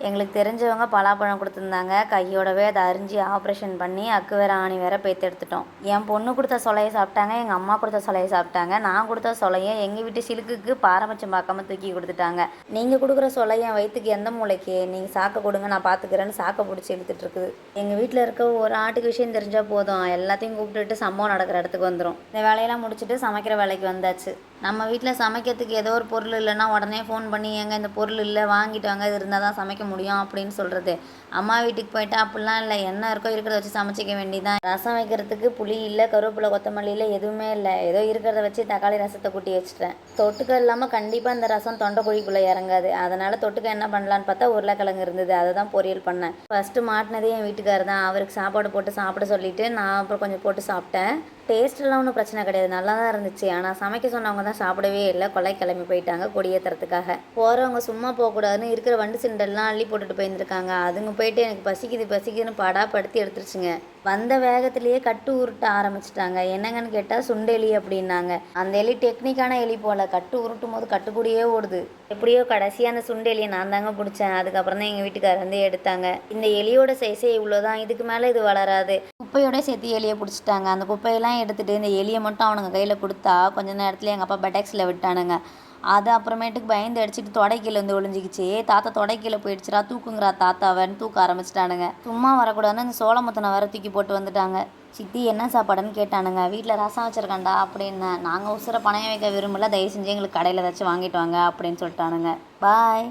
எங்களுக்கு தெரிஞ்சவங்க பலாப்பழம் கொடுத்துருந்தாங்க. கையோடவே அதை அரிஞ்சு ஆப்ரேஷன் பண்ணி அக்கு வேற ஆணி வேற பேத்து எடுத்துட்டோம். என் பொண்ணு கொடுத்த சொலையை சாப்பிட்டாங்க, எங்கள் அம்மா கொடுத்த சொலையை சாப்பிட்டாங்க. நான் கொடுத்த சொலையை எங்கள் வீட்டு சிலுக்குக்கு பாரபட்சம் பார்க்காம தூக்கி கொடுத்துட்டாங்க. நீங்கள் கொடுக்குற சொலை என் வயிற்றுக்கு எந்த மூளைக்கு? நீங்கள் சாக்க கொடுங்க, நான் பார்த்துக்கிறேன்னு சாக்க பிடிச்சி எடுத்துகிட்டு இருக்குது. எங்கள் வீட்டில் இருக்க ஒரு ஆட்டுக்கு விஷயம் தெரிஞ்சால் போதும், எல்லாத்தையும் கூப்பிட்டுட்டு சம்பவம் நடக்கிற இடத்துக்கு வந்துடும். இந்த வேலையெல்லாம் முடிச்சுட்டு சமைக்கிற வேலைக்கு வந்தாச்சு. நம்ம வீட்டில் சமைக்கிறதுக்கு ஏதோ ஒரு பொருள் இல்லைன்னா உடனே ஃபோன் பண்ணி ஏங்க இந்த பொருள் இல்லை வாங்கிட்டு வாங்க, இது இருந்தால் தான் சமைக்க முடியும் அப்படின்னு சொல்கிறது. அம்மா வீட்டுக்கு போயிட்டா அப்படிலாம் இல்லை, என்ன இருக்கோ இருக்கிறத வச்சு சமைச்சிக்க வேண்டியதான். ரசம் வைக்கிறதுக்கு புளி இல்லை, கருவேப்பிலை கொத்தமல்லி இல்லை, எதுவுமே இல்லை. ஏதோ இருக்கிறத வச்சு தக்காளி ரசத்தை கூட்டி வச்சுட்டேன். தொட்டுக்க இல்லாமல் கண்டிப்பாக இந்த ரசம் தொண்டை குழிக்குள்ளே இறங்காது. அதனால் தொட்டுக்க என்ன பண்ணலான்னு பார்த்தா உருளைக்கிழங்கு இருந்தது, அதை தான் பொரியல் பண்ணேன். ஃபஸ்ட்டு மாட்டினதே என் வீட்டுக்காரர் தான். அவருக்கு சாப்பாடு போட்டு சாப்பிட சொல்லிவிட்டு நான் அப்புறம் கொஞ்சம் போட்டு சாப்பிட்டேன். டேஸ்ட்டெல்லாம் ஒன்றும் பிரச்சனை கிடையாது, நல்லா தான் இருந்துச்சு. ஆனால் சமைக்க சொன்னவங்க தான் சாப்பிடவே இல்லை, கொலை கிளம்பி போயிட்டாங்க கொடியேற்றுறதுக்காக. போகிறவங்க சும்மா போகக்கூடாதுன்னு இருக்கிற வண்டு சிண்டெல்லாம் அள்ளி போட்டுட்டு போயிருந்துருக்காங்க. அதுங்க போயிட்டு எனக்கு பசிக்குதுன்னு படாப்படுத்தி எடுத்துருச்சுங்க. வந்த வேகத்திலேயே கட்டு உருட்ட ஆரம்பிச்சிட்டாங்க. என்னங்கன்னு கேட்டால் சுண்டெலி அப்படின்னாங்க. அந்த எலி டெக்னிக்கான எலி போல், கட்டு உருட்டும் போது கட்டுக்கூடியே ஓடுது. எப்படியோ கடைசியாக அந்த சுண்டெலியை நான் தாங்க பிடிச்சேன். அதுக்கப்புறம் தான் எங்கள் வீட்டுக்காரர் வந்து எடுத்தாங்க. இந்த எலியோட சைஸே இவ்வளோதான், இதுக்கு மேலே இது வளராது. குப்பையோட சேர்த்து எலியை பிடிச்சிட்டாங்க. அந்த குப்பையெல்லாம் எடுத்துகிட்டு இந்த எலியை மட்டும் அவனுங்க கையில் கொடுத்தா கொஞ்ச நேரத்தில் எங்கள் அப்பா பெட்டாக்ஸில் விட்டானுங்க. அது அப்புறமேட்டுக்கு பயந்து அடிச்சுட்டு தொடைக்கீழே வந்து ஒளிஞ்சிக்கிச்சு. தாத்தா தொடைக்கீழே போயிடுச்சுரா, தூக்குங்கிறா தாத்தாவன்னு தூக்க ஆரம்பிச்சிட்டானுங்க. சும்மா வரக்கூடாதுன்னு அந்த சோளமுத்தனை வர தூக்கி போட்டு வந்துட்டாங்க. சித்தி என்ன சாப்பாடுன்னு கேட்டானுங்க. வீட்டில் ரசம் வச்சுருக்காண்டா அப்படின்னு. நாங்கள் உசுரை பணையம் வைக்க விரும்பல, தயவு செஞ்சு எங்களுக்கு கடையில் ஏதாச்சும் வாங்கிட்டு வாங்க அப்படின்னு சொல்லிட்டானுங்க. பாய்.